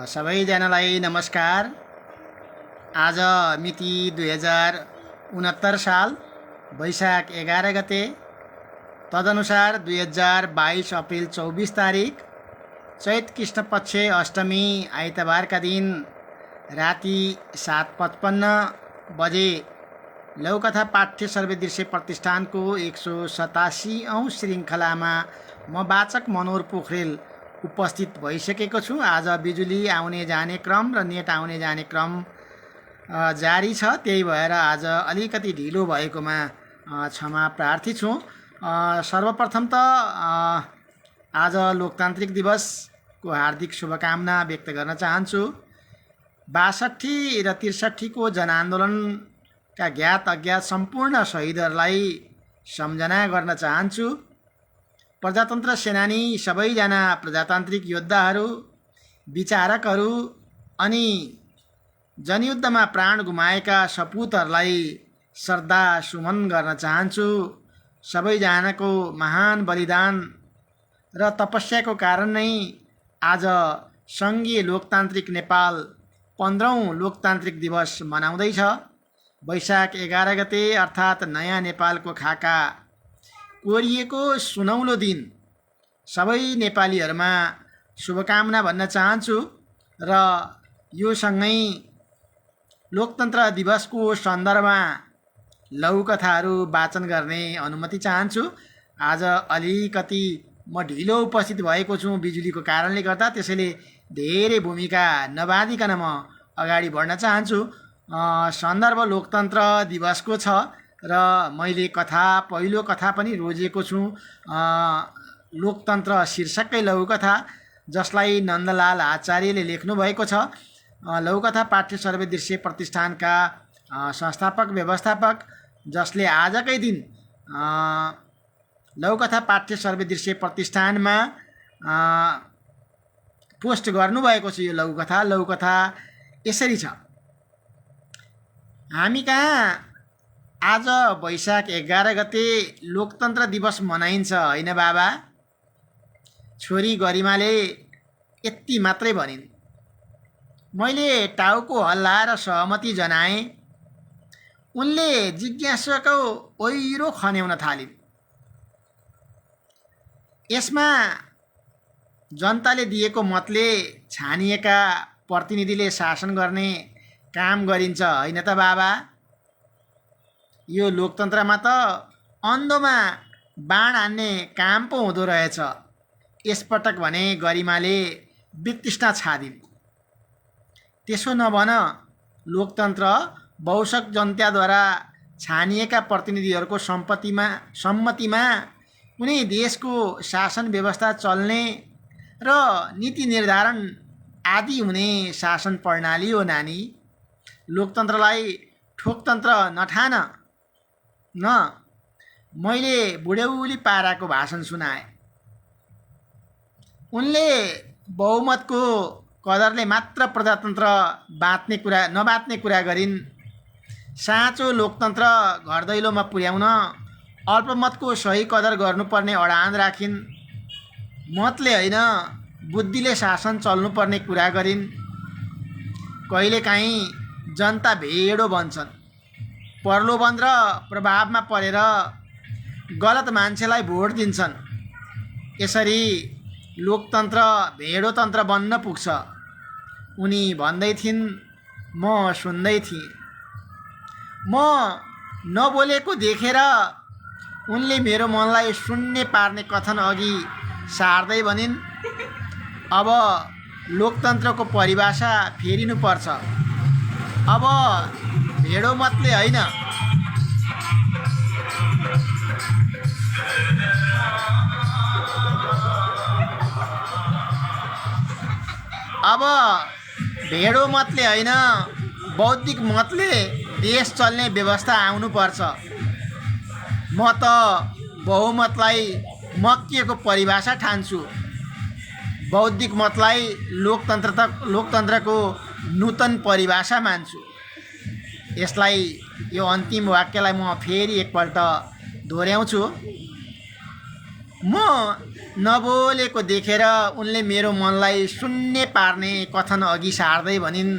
सबैजनालाई नमस्कार। आज मिति 2069 साल वैशाख 11 गते, तदनुसार 2022 अप्रिल 24 तारिक चैत कृष्ण पक्ष अष्टमी आइतबारका दिन राति 7:55 बजे लौकथा पाठ्य सर्वदृश्य प्रतिष्ठानको 187औं श्रृङ्खलामा म वाचक मनोहर पोखरेल उपस्थित भइसकेको छु। आज बिजुली आउने जाने क्रम र नेट आउने जाने क्रम जारी छ, त्यही भएर आज अलिकति ढिलो भएकोमा क्षमा प्रार्थी छु। सर्वप्रथम त आज लोकतान्त्रिक दिवसको हार्दिक शुभकामना व्यक्त गर्न चाहन्छु। 62 र 63 को जनआन्दोलनका ज्ञात अज्ञात सम्पूर्ण शहीदहरूलाई सम्झना गर्न चाहन्छु। प्रजातन्त्र सेनानी सबैजना प्रजातान्त्रिक योद्धाहरू, विचारकहरू अनि जनयुद्धमा प्राण गुमाएका सपुतहरूलाई श्रद्धा सुमन गर्न चाहन्छु। सबैजनाको महान बलिदान र तपस्याको कारण नै आज सङ्घीय लोकतान्त्रिक नेपाल 15औं लोकतान्त्रिक दिवस मनाउँदैछ। वैशाख 11 गते अर्थात् नयाँ नेपालको खाका कोरिएको सुनौलो दिन सबै नेपालीहरूमा शुभकामना भन्न चाहन्छु र यो सँगै लोकतन्त्र दिवसको सन्दर्भमा लघुकथाहरू वाचन गर्ने अनुमति चाहन्छु। आज अलिकति म ढिलो उपस्थित भएको छु बिजुलीको कारणले गर्दा, त्यसैले धेरै भूमिका नबाँधिकन म अगाडि बढ्न चाहन्छु। सन्दर्भ लोकतन्त्र दिवसको छ र मैले पहिलो कथा पनि रोजेको छु। लोकतन्त्र शीर्षककै लघुकथा, जसलाई नन्दलाल आचार्यले लेख्नुभएको छ। लघुकथा पाठ्य सर्वदृश्य प्रतिष्ठानका संस्थापक व्यवस्थापक, जसले आजकै दिन लघुकथा पाठ्य सर्वदृश्य प्रतिष्ठानमा पोस्ट गर्नुभएको छ। यो लघुकथा यसरी छ। हामी कहाँ आज वैशाख 11 गते लोकतन्त्र दिवस मनाइन्छ होइन बाबा? छोरी गरिमाले यति मात्रै भनिन्। मैले टाउको हल्लाएर सहमति जनाएँ। उनले जिज्ञासाको ओइरो खन्याउन थालिन्। यसमा जनताले दिएको मतले छानिएका प्रतिनिधिले शासन गर्ने काम गरिन्छ होइन त बाबा? यो लोकतन्त्रमा त अन्धोमा बाण हान्ने काम पो हुँदो रहेछ। यसपटक भने गरिमाले वितृष्णा छादिन्। त्यसो नभन, लोकतन्त्र बहुसक जनताद्वारा छानिएका प्रतिनिधिहरूको सम्मतिमा कुनै देशको शासन व्यवस्था चल्ने र नीति निर्धारण आदि हुने शासन प्रणाली हो नानी। लोकतन्त्रलाई ठोकतन्त्र नठान न। मैले बुढ्यौली पाराको भाषण सुनाएँ। उनले बहुमतको कदरले मात्र प्रजातन्त्र नबाँच्ने कुरा गरिन्। साँचो लोकतन्त्र घर दैलोमा पुर्याउन अल्पमतको सही कदर गर्नुपर्ने अडान राखिन्। मतले होइन, बुद्धिले शासन चल्नुपर्ने कुरा गरिन्। कहिलेकाहीँ जनता भेडो बन्छन्। प्रलोभन र प्रभावमा परेर गलत मान्छेलाई भोट दिन्छन्। यसरी लोकतन्त्र भेडोतन्त्र बन्न पुग्छ। उनी भन्दै थिइन्, म सुन्दै थिएँ। म नबोलेको देखेर उनले मेरो मनलाई शून्य पार्ने कथन अघि सार्दै भनिन्, अब लोकतन्त्रको परिभाषा फेरिनुपर्छ। अब भेडो मतले होइन, बौद्धिक मतले देश चल्ने व्यवस्था आउनुपर्छ। म त बहुमतलाई मक्किएको परिभाषा ठान्छु। बौद्धिक मतलाई लोकतन्त्रको नूतन परिभाषा मान्छु। यसलाई, यो अन्तिम वाक्यलाई म फेरि एकपल्ट दोहोऱ्याउँछु। म नबोलेको देखेर उनले मेरो मनलाई शून्य पार्ने कथन अघि सार्दै भनिन्,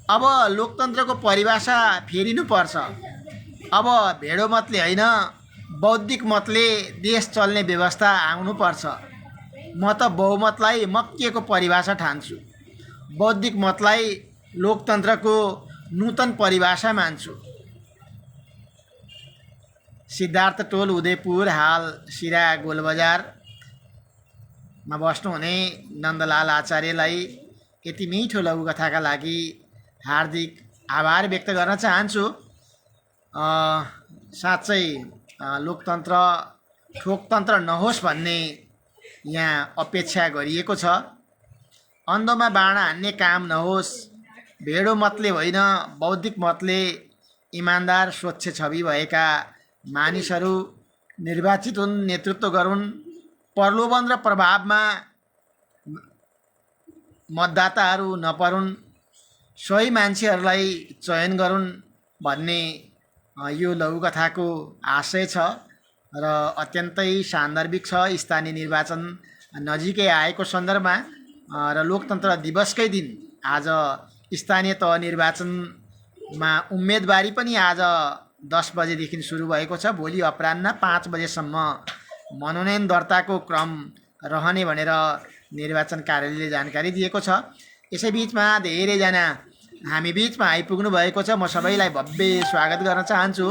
अब लोकतन्त्रको परिभाषा फेरिनुपर्छ। अब भेडो मतले होइन, बौद्धिक मतले देश चल्ने व्यवस्था आउनुपर्छ। म त बहुमतलाई मक्किएको परिभाषा ठान्छु, बौद्धिक मतलाई लोकतन्त्रको नूतन परिभाषा मान्छु। सिद्धार्थ टोल, उदयपुर। हाल सिरा गोलबजारमा बस्नुहुने नन्दलाल आचार्यलाई यति मिठो लघुकथाका लागि हार्दिक आभार व्यक्त गर्न चाहन्छु। साँच्चै लोकतन्त्र ठोकतन्त्र नहोस् भन्ने यहाँ अपेक्षा गरिएको छ। अन्धोमा बाण हान्ने काम नहोस्, भेडो मतले होइन बौद्धिक मतले इमान्दार स्वच्छ छवि भएका मानिसहरू निर्वाचित हुन्, नेतृत्व गरून्, प्रलोभन र प्रभावमा मतदाताहरू नपरुन्, सही मान्छेहरूलाई चयन गरून् भन्ने यो लघुकथाको आशय छ र अत्यन्तै सान्दर्भिक छ। स्थानीय निर्वाचन नजिकै आएको सन्दर्भमा र लोकतन्त्र दिवसकै दिन आज स्थानीय तह निर्वाचनमा उम्मेदवारी पनि आज 10 बजेदेखि सुरु भएको छ। भोलि अपराह्न 5 बजेसम्म मनोनयन दर्ताको क्रम रहने भनेर निर्वाचन कार्यालयले जानकारी दिएको छ। यसै बिचमा धेरैजना हामी बिचमा आइपुग्नु भएको छ। म सबैलाई भव्य स्वागत गर्न चाहन्छु।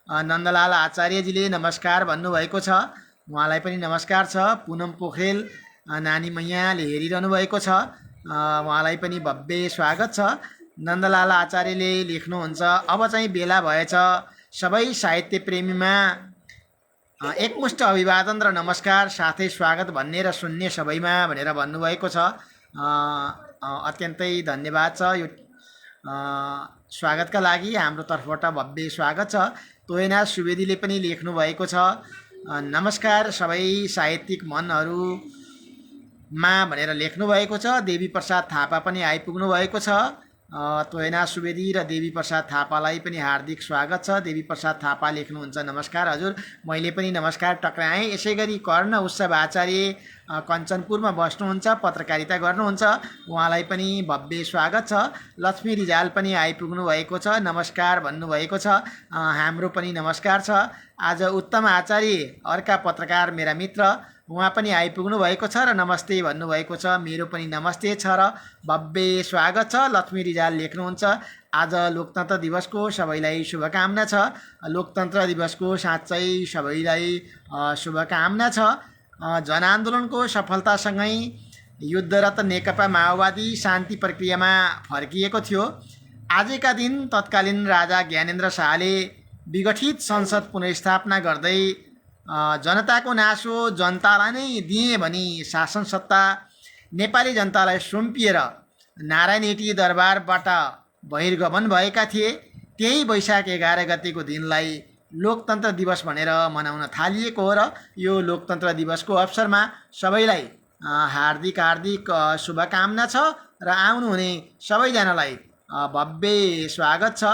नन्दलाल आचार्यजीले नमस्कार भन्नुभएको छ, उहाँलाई पनि नमस्कार छ। पुनम पोखरेल नानी मैयाले हेरिरहनु भएको छ, उहाँलाई पनि भव्य स्वागत छ। नन्दलाल आचार्यले लेख्नुहुन्छ, अब चाहिँ बेला भएछ सबै साहित्य प्रेमीमा एकमुष्ट अभिवादन र नमस्कार साथै स्वागत भन्ने र सुन्ने सबैमा भनेर भन्नुभएको छ। अत्यन्तै धन्यवाद छ यो स्वागतका लागि। हाम्रो तर्फबाट भव्य स्वागत छ। तोयनाथ सुवेदीले पनि लेख्नु भएको छ, नमस्कार सबै साहित्यिक मनहरूमा भनेर लेख्नु भएको छ। देवी प्रसाद थापा पनि आइपुग्नु भएको छ। तोयनाथ सुवेदी र देवी प्रसाद थापालाई पनि हार्दिक स्वागत छ। देवी प्रसाद थापा लेख्नुहुन्छ, नमस्कार हजुर, मैले पनि नमस्कार टक्राएँ। यसै गरी कर्ण उत्सव आचार्य कञ्चनपुरमा बस्नुहुन्छ, पत्रकारिता गर्नुहुन्छ, उहाँलाई पनि भव्य स्वागत छ। लक्ष्मी रिजाल पनि आइपुग्नु भएको छ, नमस्कार भन्नुभएको छ, हाम्रो पनि नमस्कार छ। आज उत्तम आचार्य अर्का पत्रकार मेरा मित्र, उहाँ पनि आइपुग्नु भएको छ र नमस्ते भन्नुभएको छ, मेरो पनि नमस्ते छ र भव्य स्वागत छ। लक्ष्मी रिजाल लेख्नुहुन्छ, आज लोकतन्त्र दिवसको सबैलाई शुभकामना छ। लोकतन्त्र दिवसको साँच्चै सबैलाई शुभकामना छ। जनआन्दोलनको सफलतासँगै युद्धरत नेकपा माओवादी शान्ति प्रक्रियामा फर्किएको थियो। आजका दिन तत्कालीन राजा ज्ञानेन्द्र शाहले विगठित संसद पुनर्स्थापना गर्दै जनताको नासो जनतालाई नै दिए भनी शासन सत्ता नेपाली जनतालाई सुम्पिएर नारायण हिटी दरबारबाट बहिर्गमन भएका थिए। त्यही वैशाख 11 गतेको दिनलाई लोकतन्त्र दिवस भनेर मनाउन थालिएको हो र यो लोकतन्त्र दिवसको अवसरमा सबैलाई हार्दिक शुभकामना छ र आउनुहुने सबैजनालाई भव्य स्वागत छ।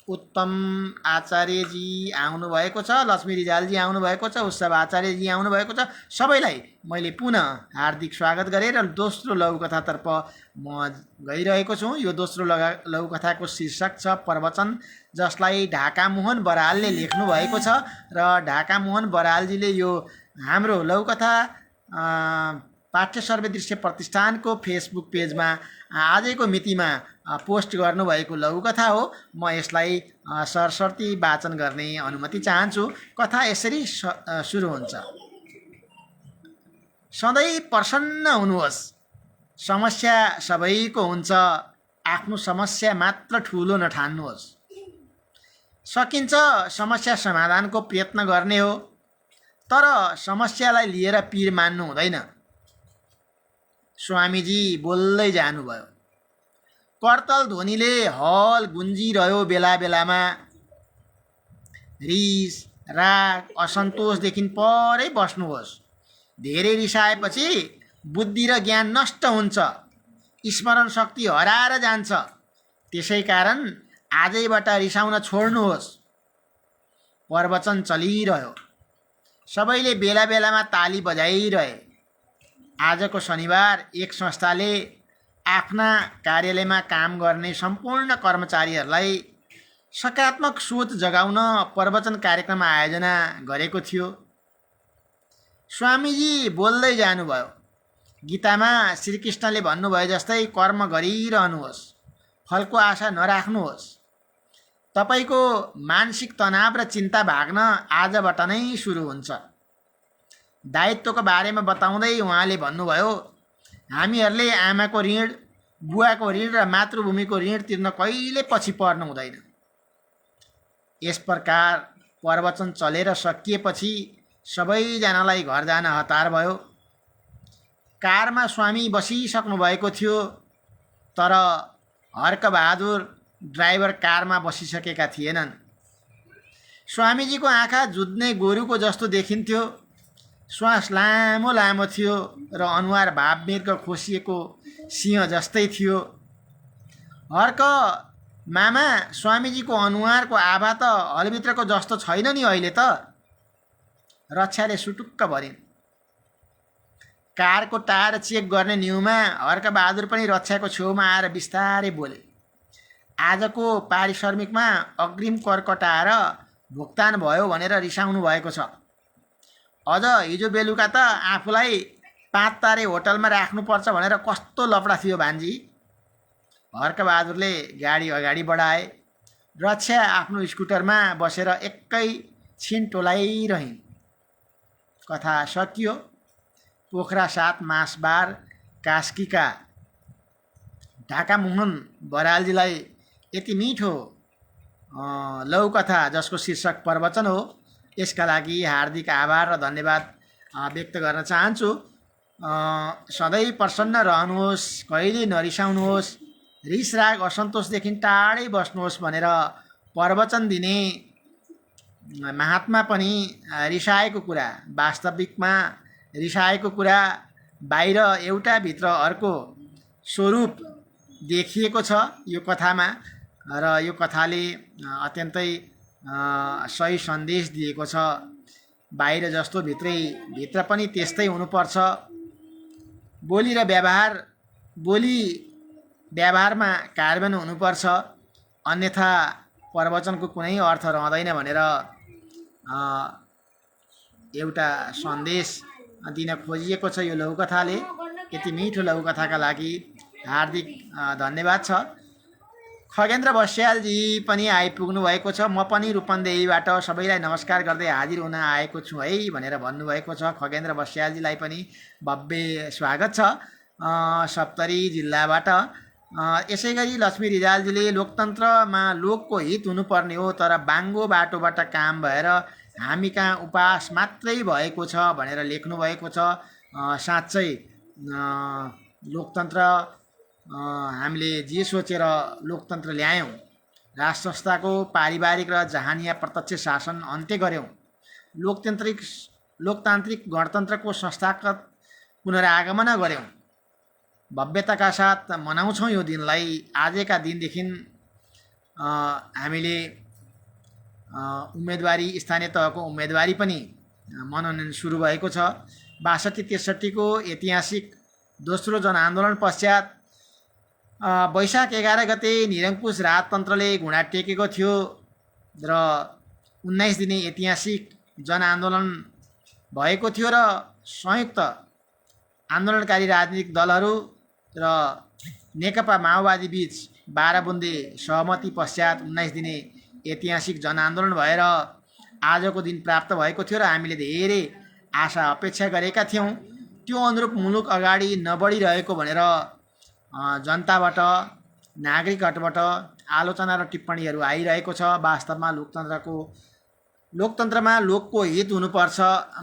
उत्तम आचार्यजी आउनुभएको छ, लक्ष्मी रिजालजी आउनुभएको छ, उत्सव आचार्यजी आउनुभएको छ, सबैलाई मैले पुनः हार्दिक स्वागत गरेँ र दोस्रो लघुकथातर्फ म गइरहेको छु। यो दोस्रो लघुकथाको शीर्षक छ प्रवचन, जसलाई ढाकामोहन बरालले लेख्नु भएको छ र ढाकामोहन बरालजीले यो हाम्रो लघुकथा पाठ्य सर्वे दृश्य प्रतिष्ठानको फेसबुक पेजमा आजको मितिमा पोस्ट गर्नुभएको लघुकथा हो। म यसलाई सरस्वती वाचन गर्ने अनुमति चाहन्छु। कथा यसरी सुरु हुन्छ। सधैँ प्रसन्न हुनुहोस्, समस्या सबैको हुन्छ, आफ्नो समस्या मात्र ठुलो नठान्नुहोस्। सकिन्छ समस्या समाधानको प्रयत्न गर्ने हो, तर समस्यालाई लिएर पीर मान्नु हुँदैन। स्वामीजी बोल्दै जानुभयो। करतल ध्वनिले हल गुन्जिरह्यो। बेला बेलामा रिस, राग, असन्तोषदेखि परै बस्नुहोस्। धेरै रिसाएपछि बुद्धि र ज्ञान नष्ट हुन्छ, स्मरण शक्ति हराएर जान्छ। त्यसै कारण आजैबाट रिसाउन छोड्नुहोस्। प्रवचन चलिरह्यो। सबैले बेला बेलामा ताली बजाइरहे। आजको शनिबार एक संस्थाले आफ्ना कार्यालयमा काम गर्ने सम्पूर्ण कर्मचारीहरूलाई सकारात्मक सोच जगाउन प्रवचन कार्यक्रम आयोजना गरेको थियो। स्वामीजी बोल्दै जानुभयो, गीतामा श्रीकृष्णले भन्नुभए जस्तै कर्म गरिरहनुहोस्, फलको आशा नराख्नुहोस्। तपाईको मानसिक तनाव र चिन्ता भाग्न आजबाट नै सुरु हुन्छ। दायित्वको बारेमा बताउँदै उहाँले भन्नुभयो, हामीहरूले आमाको ऋण, बुवाको ऋण र मातृभूमिको ऋण तिर्न कहिले पछि पर्नु हुँदैन। यस प्रकार प्रवचन चलेर सकिएपछि सबैजनालाई घर जान हतार भयो। कारमा स्वामी बसिसक्नु भएको थियो, तर हर्कबहादुर ड्राइभर कारमा बसिसकेका थिएनन्। स्वामीजीको आँखा जुत्ने गोरुको जस्तो देखिन्थ्यो, श्वास लामो लामो थियो र अनुहार भावमृग खोसिएको सिंह जस्तै थियो। हर्क मामा, स्वामीजीको अनुहारको आभा त हलभित्रको जस्तो छैन नि अहिले त, रक्षाले सुटुक्क भरिन्। कारको टायर चेक गर्ने न्युमा हर्कबहादुर पनि रक्षाको छेउमा आएर बिस्तारै बोले, आजको पारिश्रमिकमा अग्रिम कर कटाएर भुक्तान भयो भनेर रिसाउनु भएको छ। अझ हिजो बेलुका त आफूलाई 5 तारे होटलमा राख्नुपर्छ भनेर कस्तो लफडा थियो भान्जी। हर्कबहादुरले गाडी अगाडि बढाए। रक्षा आफ्नो स्कुटरमा बसेर एकैछिन टोलाइरहिन्। कथा सकियो। पोखरा 7 मासबार कास्कीका ढाकामोहन बरालजीलाई यति मिठो लौकथा जसको शीर्षक प्रवचन हो, यसका लागि हार्दिक आभार र धन्यवाद व्यक्त गर्न चाहन्छु। सधैँ प्रसन्न रहनुहोस्, कहिले नरिसाउनुहोस्, रिसराग असन्तोषदेखि टाढै बस्नुहोस् भनेर प्रवचन दिने महात्मा पनि रिसाएको कुरा, वास्तविकमा रिसाएको कुरा बाहिर एउटा भित्र अर्को स्वरूप देखिएको छ यो कथामा, र यो कथाले अत्यन्तै सही सन्देश दिएको छ। बाहिर जस्तो भित्र पनि त्यस्तै हुनुपर्छ। बोली र व्यवहारमा कार्यान्वयन हुनुपर्छ, अन्यथा प्रवचनको कुनै अर्थ रहँदैन भनेर एउटा सन्देश दिन खोजिएको छ यो लघुकथाले। यति मिठो लघुकथाका लागि हार्दिक धन्यवाद छ। खगेन्द्र बस्यालजी पनि आइपुग्नु भएको छ। म पनि रूपन्देहीबाट सबैलाई नमस्कार गर्दै हाजिर हुन आएको छु है भनेर भन्नुभएको छ। खगेन्द्र बस्यालजीलाई पनि भव्य स्वागत छ सप्तरी जिल्लाबाट। यसै गरी लक्ष्मी रिजालजीले लोकतन्त्रमा लोकको हित हुनुपर्ने हो, तर बाङ्गो बाटोबाट काम भएर हामी कहाँ उपास मात्रै भएको छ भनेर लेख्नु भएको छ। साँच्चै लोकतन्त्र हामीले जे सोचेर लोकतन्त्र ल्यायौँ, राज संस्थाको पारिवारिक र जहानिया प्रत्यक्ष शासन अन्त्य गऱ्यौँ, लोकतान्त्रिक गणतन्त्रको संस्थागत पुनरागमन गऱ्यौँ, भव्यताका साथ मनाउँछौँ यो दिनलाई। आजका दिनदेखि हामीले उम्मेदवारी, स्थानीय तहको उम्मेदवारी पनि मनोनयन सुरु भएको छ। 62-63 को ऐतिहासिक दोस्रो जनआन्दोलन पश्चात वैशाख 11 गते निरङ्कुश राजतन्त्रले घुँडा टेकेको थियो र 19 दिने ऐतिहासिक जनआन्दोलन भएको थियो र संयुक्त आन्दोलनकारी राजनीतिक दलहरू र नेकपा माओवादी बीच 12 बुन्दे सहमति पश्चात 19 दिने ऐतिहासिक जनआन्दोलन भएर आजको दिन प्राप्त भएको थियो र हामीले धेरै आशा अपेक्षा गरेका थियौँ। त्यो अनुरूप मुलुक अगाडि नबढिरहेको भनेर जनताबाट, नागरिकहरूबाट आलोचना र टिप्पणीहरू आइरहेको छ। वास्तवमा लोकतन्त्रमा लोकको हित हुनुपर्छ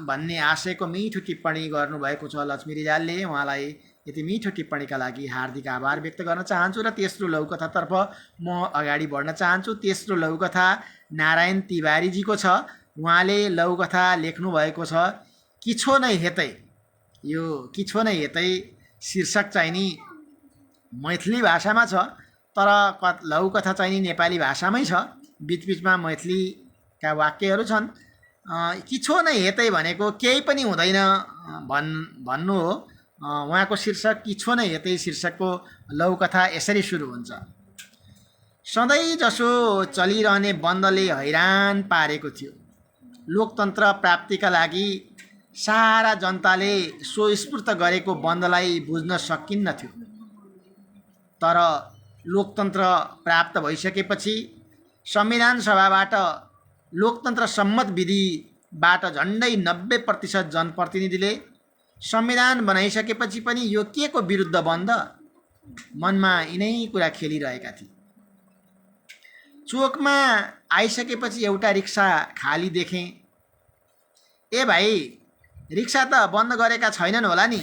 भन्ने आशयको मिठो टिप्पणी गर्नुभएको छ लक्ष्मी रिजालले। उहाँलाई यति मिठो टिप्पणीका लागि हार्दिक आभार व्यक्त गर्न चाहन्छु र तेस्रो लघुकथातर्फ म अगाडि बढ्न चाहन्छु। तेस्रो लघुकथा नारायण तिवारीजीको छ। उहाँले लघुकथा लेख्नु भएको छ किछो नै हेतै। यो किछो नै हेतै शीर्षक चाहिँ नि मैथिली भाषामा छ, तर लघुकथा चाहिँ नि नेपाली भाषामै छ। बिचबिचमा मैथिलीका वाक्यहरू छन्। किछो नै हेतै भनेको केही पनि हुँदैन भन्नु हो। उहाँको शीर्षक किछो नै हेतै शीर्षकको लघुकथा यसरी सुरु हुन्छ। सधैँ जसो चलिरहने बन्दले हैरान पारेको थियो। लोकतन्त्र प्राप्तिका लागि सारा जनताले स्वस्फूर्त गरेको बन्दलाई बुझ्न सकिन्न थियो। तर लोकतन्त्र प्राप्त भइसकेपछि संविधान सभाबाट लोकतन्त्र सम्मत विधिबाट झन्डै 90% जनप्रतिनिधिले संविधान बनाइसकेपछि पनि यो के को विरुद्ध बन्द मनमा यिनै कुरा खेलिरहेका थिए। चोकमा आइसकेपछि एउटा रिक्सा खाली देखेँ। ए भाइ, रिक्सा त बन्द गरेका छैनन् होला नि,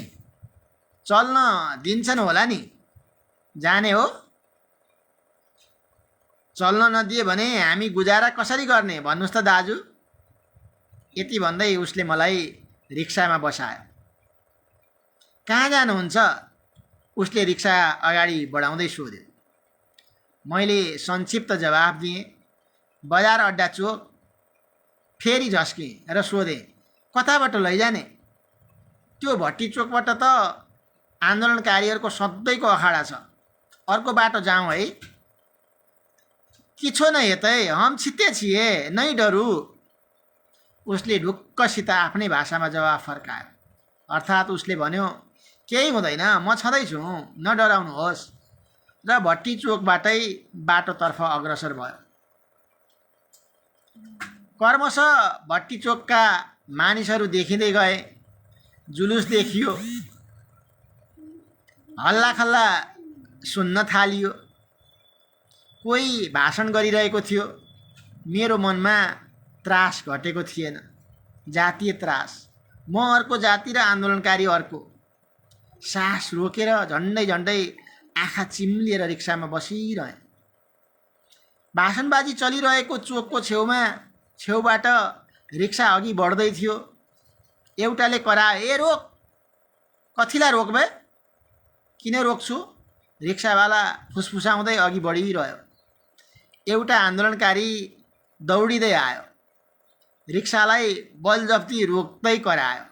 चल्न दिन्छन् होला नि, जाने हो? चल्न नदिए भने हामी गुजारा कसरी गर्ने भन्नुस् त दाजु। यति भन्दै उसले मलाई रिक्सामा बसायो। कहाँ जानुहुन्छ? उसले रिक्सा अगाडि बढाउँदै सोध्यो। मैले संक्षिप्त जवाफ दिएँ, बजार अड्डा चोक। फेरि झस्केँ र सोधेँ, कताबाट लैजाने? त्यो भट्टी चोकबाट त आन्दोलनकारीहरूको सधैँको अखाडा छ, अर्को बाटो जाउँ है? किछो नै हेतै, हम छिते छिए, नै डरू। उसले ढुक्कसित आफ्नै भाषामा जवाफ फर्कायो। अर्थात् उसले भन्यो, केही हुँदैन, म छँदैछु, नडराउनुहोस्, र भट्टी चोकबाटै बाटोतर्फ अग्रसर भयो। क्रमशः भट्टी चोकका मानिसहरू देखिँदै गए। जुलुस देखियो, हल्लाखल्ला सुन्न थालियो। कोही भाषण गरिरहेको थियो। मेरो मनमा त्रास घटेको थिएन, जातीय त्रास। म अर्को जाति र आन्दोलनकारी अर्को। सास रोकेर झन्डै झन्डै आँखा चिम्लिएर रिक्सामा बसिरहेँ। भाषणबाजी चलिरहेको चोकको छेउबाट रिक्सा अघि बढ्दै थियो। एउटाले करायो, ए रोक। कथिलाई रोक्बे? किन रोक्छु? रिक्सावाला फुसफुसाउँदै अघि बढिरह्यो। एउटा आन्दोलनकारी दौडिँदै आयो, रिक्सालाई बलजफ्ती रोक्दै करायो,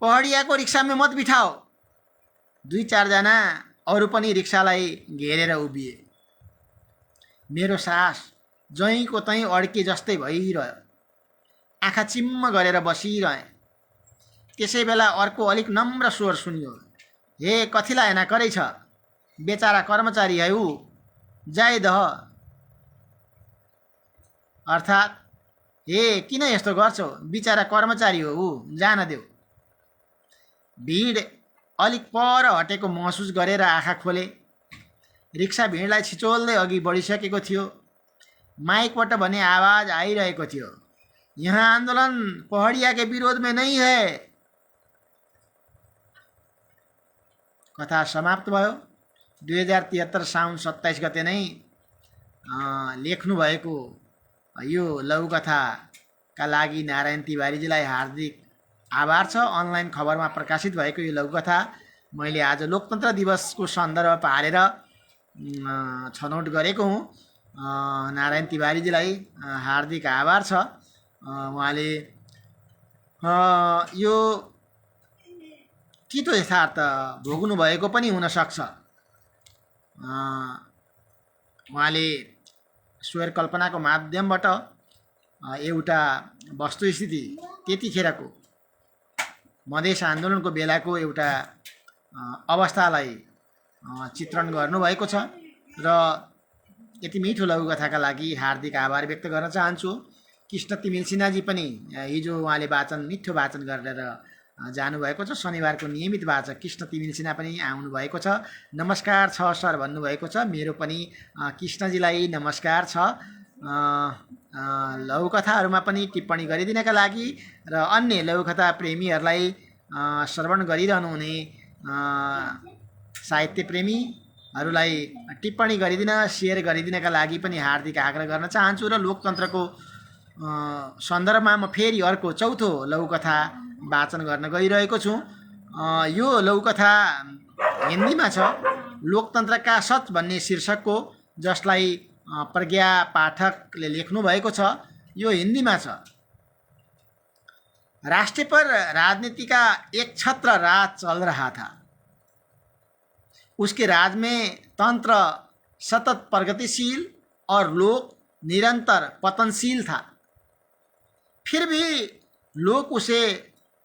पहाडियाको रिक्सामा मत बिठाओ। 2-4 जना अरू पनि रिक्सालाई घेरेर उभिए। मेरो सास जहीँको तहीँ अड्के जस्तै भइरह्यो। आँखा चिम्म गरेर बसिरहेँ। त्यसै बेला अर्को अलिक नम्र स्वर सुनियो, हे कथिलाई हेना करै छ? बेचारा कर्मचारी है ऊ, जाय दह। अर्थात्, हे किन यस्तो गर्छौ? बिचारा कर्मचारी हो ऊ, जान देऊ। भिड अलिक पर हटेको महसुस गरेर आँखा खोले। रिक्सा भिडलाई छिचोल्दै अघि बढिसकेको थियो। माइकबाट भने आवाज आइरहेको थियो, यहाँ आन्दोलन पहाडिया के विरोध में नहीं है। कथा समाप्त भयो। 2073 साउन 27 गते नै लेख्नु भएको यो लघुकथाका लागि नारायण तिवारीजीलाई हार्दिक आभार छ। अनलाइन खबरमा प्रकाशित भएको यो लघुकथा मैले आज लोकतन्त्र दिवसको सन्दर्भ पारेर छनौट गरेको हुँ। नारायण तिवारीजीलाई हार्दिक आभार छ। उहाँले यो तितो यथार्थ भोग्नु भएको पनि हुनसक्छ। उहाँले स्वर कल्पनाको माध्यमबाट एउटा वस्तुस्थिति, त्यतिखेरको मधेस आन्दोलनको बेलाको एउटा अवस्थालाई चित्रण गर्नुभएको छ र यति मिठो लघुकथाका लागि हार्दिक आभार व्यक्त गर्न चाहन्छु। कृष्ण तिमिल सिन्हाजी पनि हिजो उहाँले मिठो वाचन गरेर जानुभएको छ। शनिबारको नियमित वाचक कृष्ण तिमिल सिन्हा पनि आउनुभएको छ। नमस्कार छ सर भन्नुभएको छ। मेरो पनि कृष्णजीलाई नमस्कार छ। लघुकथाहरूमा पनि टिप्पणी गरिदिनका लागि र अन्य लघुकथा प्रेमीहरूलाई श्रवण गरिरहनु हुने साहित्य प्रेमीहरूलाई टिप्पणी गरिदिन, सेयर गरिदिनका लागि पनि हार्दिक आग्रह गर्न चाहन्छु। र लोकतन्त्रको सन्दर्भमा म फेरि अर्को चौथो लघुकथा वाचन गर्न गइरहेको छु। यो लघुकथा हिन्दीमा छ, लोकतन्त्रका सच भन्ने शीर्षकको, जसलाई प्रज्ञा पाठकले लेख्नु भएको छ यो हिन्दीमा छ। राष्ट्र पर राजनीति का एक छत्र राज चल रहा था। उसके राज में तंत्र सतत प्रगतिशील और लोक निरंतर पतनशील था। फिर भी लोग उसे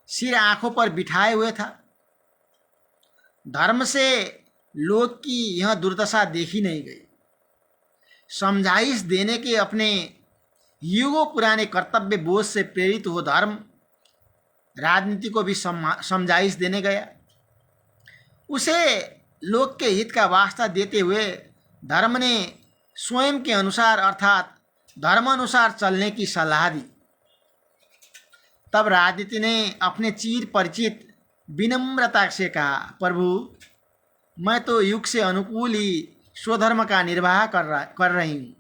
सिर आंखों पर बिठाए हुए था। धर्म से लोग की यह दुर्दशा देखी नहीं गई। समझाइश देने के अपने युगों पुराने कर्तव्य बोझ से प्रेरित हो धर्म राजनीति को भी समझाइश देने गया। उसे लोक के हित का वास्ता देते हुए धर्म ने स्वयं के अनुसार अर्थात धर्म अनुसार चलने की सलाह दी। तब राजनीति ने अपने चिर परिचित विनम्रता से कहा, प्रभु मैं तो युग से अनुकूल ही स्वधर्म का निर्वाह कर रही हूँ।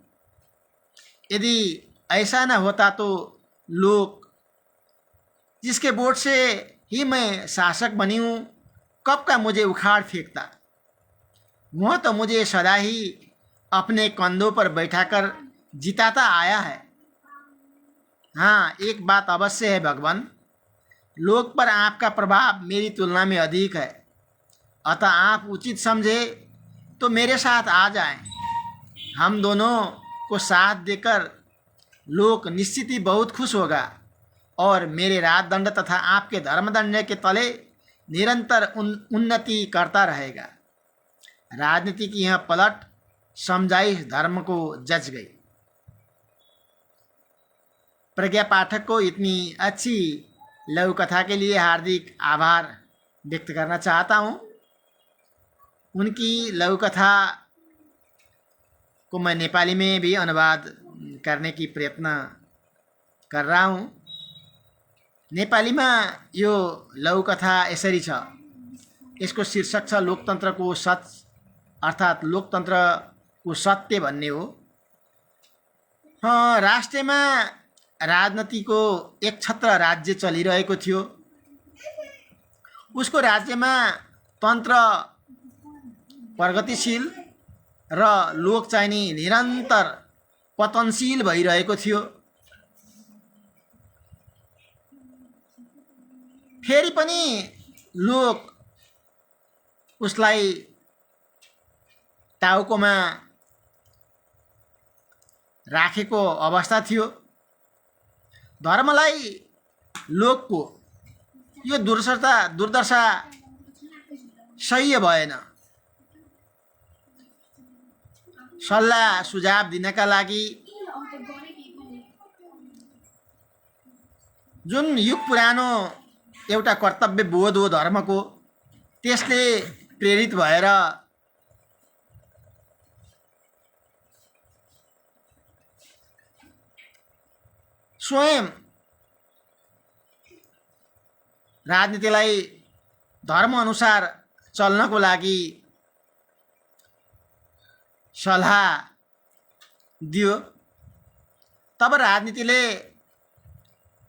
यदि ऐसा न होता तो लोग जिसके वोट से ही मैं शासक बनी हूँ कब का मुझे उखाड़ फेंकता। वह तो मुझे सदा ही अपने कंधों पर बैठाकर जिताता आया है। हाँ, एक बात अवश्य है भगवान, लोग पर आपका प्रभाव मेरी तुलना में अधिक है। अतः आप उचित समझे तो मेरे साथ आ जाएं। हम दोनों को साथ देकर लोक निश्चित ही बहुत खुश होगा और मेरे राजदंड तथा आपके धर्मदंड के तले निरंतर उन्नति करता रहेगा। राजनीति की यह पलट समझाइश धर्म को जच गई। प्रज्ञा पाठक को इतनी अच्छी लघु कथा के लिए हार्दिक आभार व्यक्त करना चाहता हूँ। उनकी लघु कथा को मैं नेपाली में भी अनुवाद करने की प्रयत्न कर रहा हूँ। नेपालीमा यो लघु कथा यसरी छ। यसको शीर्षक छ लोकतन्त्रको सच अर्थात् लोकतन्त्रको सत्य भन्ने हो। राष्ट्रमा राजनीतिको एक छत्र राज्य चलिरहेको थियो। उसको राज्यमा तन्त्र प्रगतिशील र लोक चाहिने निरन्तर पतनशील भइरहेको थियो। फेरि पनि लोक उसलाई टाउकोमा राखेको अवस्था थियो। धर्मलाई लोकको यो दुर्दशा सह्य भएन। सल्लाह सुझाव दिनका लागि जुन युग पुरानो एउटा कर्तव्य बोध हो धर्मको, त्यसले प्रेरित भएर स्वयं राजनीतिलाई धर्म अनुसार चल्नको लागि सल्लाह दियो। तब राजनीतिले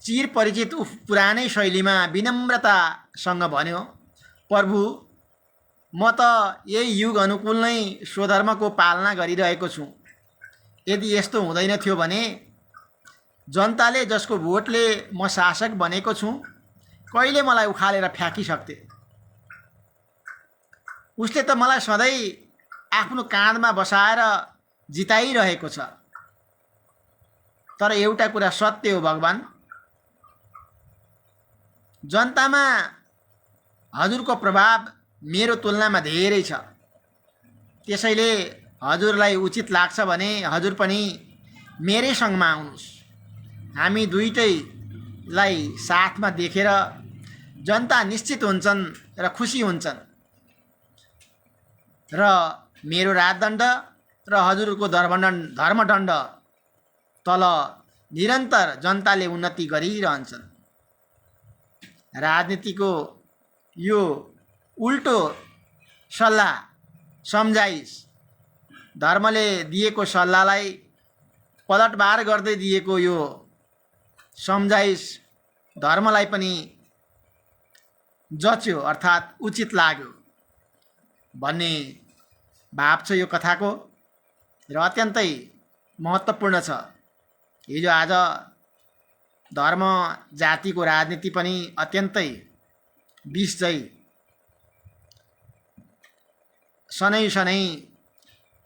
चिर परिचित पुरानै शैलीमा विनम्रतासँग भन्यो, प्रभु म त यही युग अनुकूल नै स्वधर्मको पालना गरिरहेको छु। यदि यस्तो हुँदैन थियो भने जनताले जसको भोटले म शासक बनेको छु कहिले मलाई उखालेर फ्याँकिसक्थे। उसले त मलाई सधैँ आफ्नो काँधमा बसाएर जिताइरहेको छ। तर एउटा कुरा सत्य हो भगवान, जनतामा हजुरको प्रभाव मेरो तुलनामा धेरै छ। त्यसैले हजुरलाई उचित लाग्छ भने हजुर पनि मेरै सँगमा आउनुहोस्। हामी दुईटैलाई साथमा देखेर जनता निश्चित हुन्छन् र खुसी हुन्छन् र मेरो राजदण्ड र हजुरको धर्मदण्ड तल निरन्तर जनताले उन्नति गरिरहन्छन्। राजनीतिको यो उल्टो सल्लाह सम्झाइस धर्मले दिएको सल्लाहलाई पलटवार गर्दै दिएको यो सम्झाइस धर्मलाई पनि जच्यो अर्थात् उचित लाग्यो भन्ने भाव छ यो कथाको र अत्यन्तै महत्त्वपूर्ण छ। हिजो आज धर्म जातिको राजनीति पनि अत्यन्तै विष चाहिँ सनै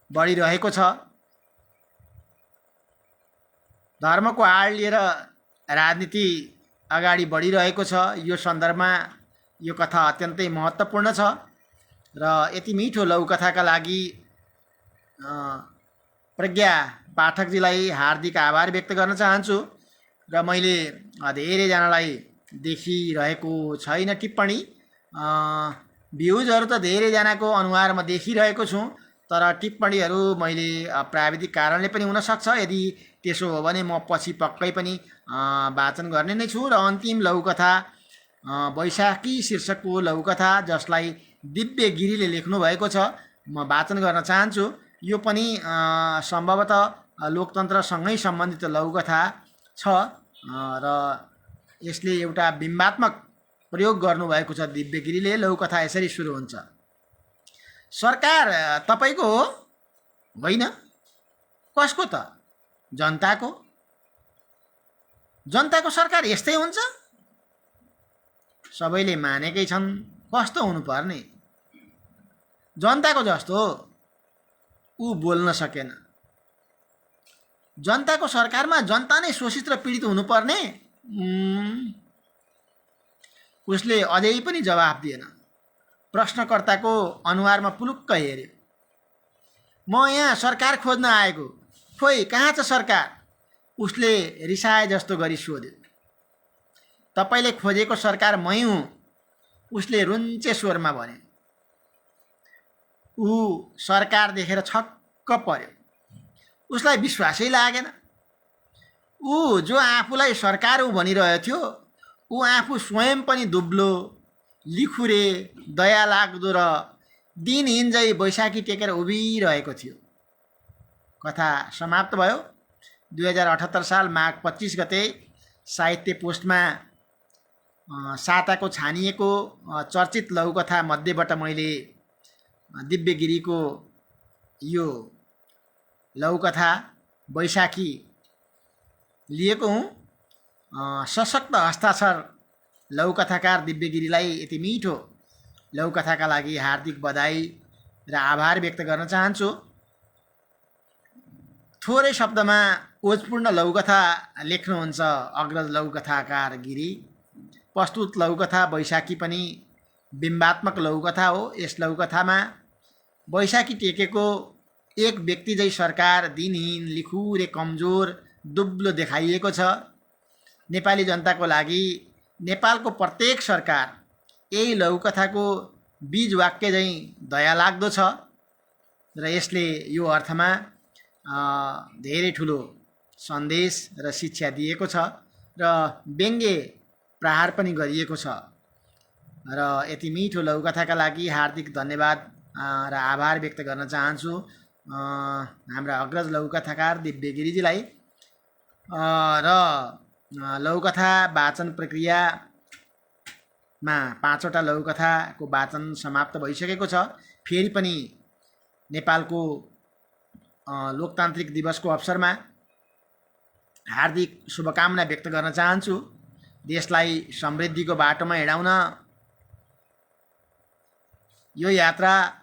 बढिरहेको छ। धर्मको आड लिएर राजनीति अगाडि बढिरहेको छ। यो सन्दर्भमा यो कथा अत्यन्तै महत्त्वपूर्ण छ र यति मिठो लघुकथाका लागि प्रज्ञा पाठकजीलाई हार्दिक आभार व्यक्त गर्न चाहन्छु र मैले धेरैजनालाई देखिरहेको छैन टिप्पणी। भ्युजहरू त धेरैजनाको अनुहारमा देखिरहेको छु, तर टिप्पणीहरू मैले प्राविधिक कारणले पनि हुनसक्छ। यदि त्यसो हो भने म पछि पक्कै पनि वाचन गर्ने नै छु। र अन्तिम लघुकथा वैशाखी शीर्षकको लघुकथा जसलाई दिव्य गिरीले लेख्नु भएको छ, म वाचन गर्न चाहन्छु। यो पनि सम्भवतः लोकतन्त्रसँगै सम्बन्धित लघुकथा छ र यसले एउटा बिम्बात्मक प्रयोग गर्नुभएको छ दिव्य गिरीले। लघुकथा यसरी सुरु हुन्छ। सरकार तपाईको हो होइन? कसको त? जनताको। जनताको सरकार यस्तै हुन्छ? सबैले मानेकै छन्, कस्तो हुनुपर्ने? जनताको जस्तो ऊ बोल्न सकेन। जनताको सरकारमा जनता नै शोषित र पीडित हुनुपर्ने? उसले अझै पनि जवाफ दिएन। प्रश्नकर्ताको अनुहारमा पुलुक्क हेऱ्यो। म यहाँ सरकार खोज्न आएको। खोइ कहाँ छ सरकार? उसले रिसाए जस्तो गरी सोध्यो। तपाईले खोजेको सरकार मै हुँ, उसले रुन्चे स्वरमा भने। ऊ सरकार देखेर छक्क पर्यो। उसलाई विश्वासै लागेन। ऊ जो आफूलाई सरकार हो भनिरहेको थियो, ऊ आफू स्वयं पनि दुब्लो, लिखुरे, दया लाग्दो र दिनहीन झै वैशाखी टेकेर उभिरहेको थियो। कथा समाप्त भयो। 2078 साल माघ 25 गते साहित्य पोस्टमा साताको छानिएको चर्चित लघुकथा मध्येबाट मैले दिव्य गिरीको यो लघुकथा वैशाखी लिएको हुँ। सशक्त हस्ताक्षर लघुकथाकार दिव्य गिरीलाई यति मिठो लघुकथाका लागि हार्दिक बधाई र आभार व्यक्त गर्न चाहन्छु। थोरै शब्दमा ओजपूर्ण लघुकथा लेख्नुहुन्छ अग्रज लघुकथाकार गिरी। प्रस्तुत लघुकथा वैशाखी पनि बिम्बात्मक लघुकथा हो। यस लघुकथामा वैशाखी टेकेको एक व्यक्ति झै सरकार दिनहीन, लिखुरे, कमजोर, दुब्लो देखाइएको छ। नेपाली जनताको लागि नेपालको प्रत्येक सरकार यही लघुकथाको बीज वाक्य झै दया लाग्दो छ र यसले यो अर्थमा धेरै ठुलो सन्देश र शिक्षा दिएको छ र व्यङ्ग्य प्रहार पनि गरिएको छ। र यति मिठो लघुकथाका लागि हार्दिक धन्यवाद र आभार व्यक्त गर्न चाहन्छु हाम्रा अग्रज लघुकथाकार दिव्य गिरीजीलाई। र लघुकथा वाचन प्रक्रियामा 5वटा लघुकथाको वाचन समाप्त भइसकेको छ। फेरि पनि नेपालको लोकतान्त्रिक दिवसको अवसरमा हार्दिक शुभकामना व्यक्त गर्न चाहन्छु। देशलाई समृद्धिको बाटोमा हिँडाउन यो यात्राले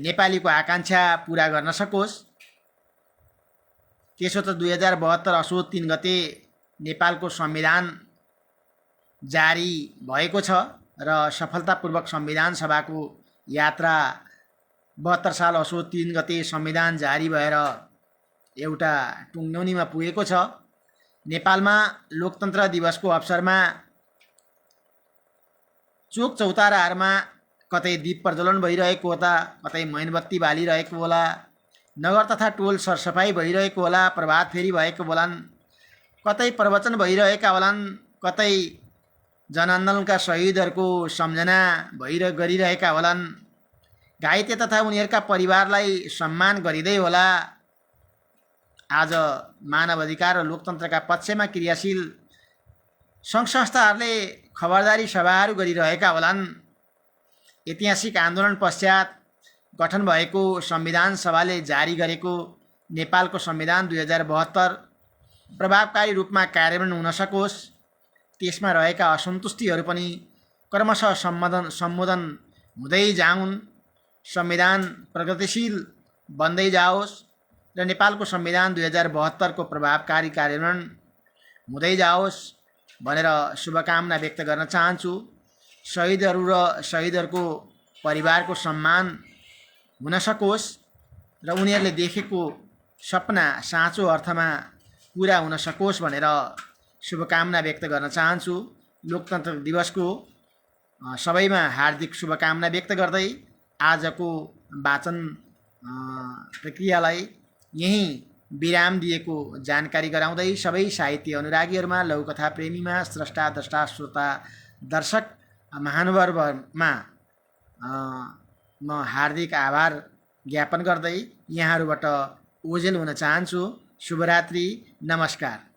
नेपालीको आकाङ्क्षा पुरा गर्न सकोस्। त्यसो त 2072 असोज 3 गते नेपालको संविधान जारी भएको छ र सफलतापूर्वक संविधान सभाको यात्रा 72 साल असोज 3 गते संविधान जारी भएर एउटा टुङ्ग्यौनीमा पुगेको छ। नेपालमा लोकतन्त्र दिवसको अवसरमा चोक चौताराहरूमा कतै दीप प्रज्वलन भइरहेको होला, कतै मैनबत्ती बालिरहेको होला, नगर तथा टोल सरसफाई भइरहेको होला, प्रभात फेरी भएको होलान्, कतै प्रवचन भइरहेका होलान्, कतै जनआन्दोलनका शहीदहरूको सम्झना गरिरहेका होलान्, घाइते तथा उनीहरूका परिवारलाई सम्मान गरिँदै होला। आज मानव अधिकार र लोकतन्त्रका पक्षमा क्रियाशील सङ्घ संस्थाहरूले खबरदारी सभाहरू गरिरहेका होलान्। ऐतिहासिक आन्दोलन पश्चात गठन भएको संविधान सभाले जारी गरेको नेपालको संविधान 2072 प्रभावकारी रूपमा कार्यान्वयन हुन सकोस्, त्यसमा रहेका असन्तुष्टिहरू पनि क्रमशः सम्बोधन हुँदै जाउन्, संविधान प्रगतिशील बन्दै जाओस् र नेपालको संविधान 2072 को प्रभावकारी कार्यान्वयन हुँदै जाओस् भनेर शुभकामना व्यक्त गर्न चाहन्छु। शहीदहरू र शहीदहरूको परिवारको सम्मान हुन सकोस् र उनीहरूले देखेको सपना साँचो अर्थमा पुरा हुन सकोस् भनेर शुभकामना व्यक्त गर्न चाहन्छु। लोकतन्त्र दिवसको सबैमा हार्दिक शुभकामना व्यक्त गर्दै आजको वाचन प्रक्रियालाई यही विराम दिएको जानकारी गराउँदै सबै साहित्य अनुरागीहरूमा, लघुकथा प्रेमीमा, स्रष्टा, द्रष्टा, श्रोता, दर्शक महानुभावमा म हार्दिक आभार ज्ञापन गर्दै यहाँहरूबाट ओझेल हुन चाहन्छु। शुभरात्रि, नमस्कार।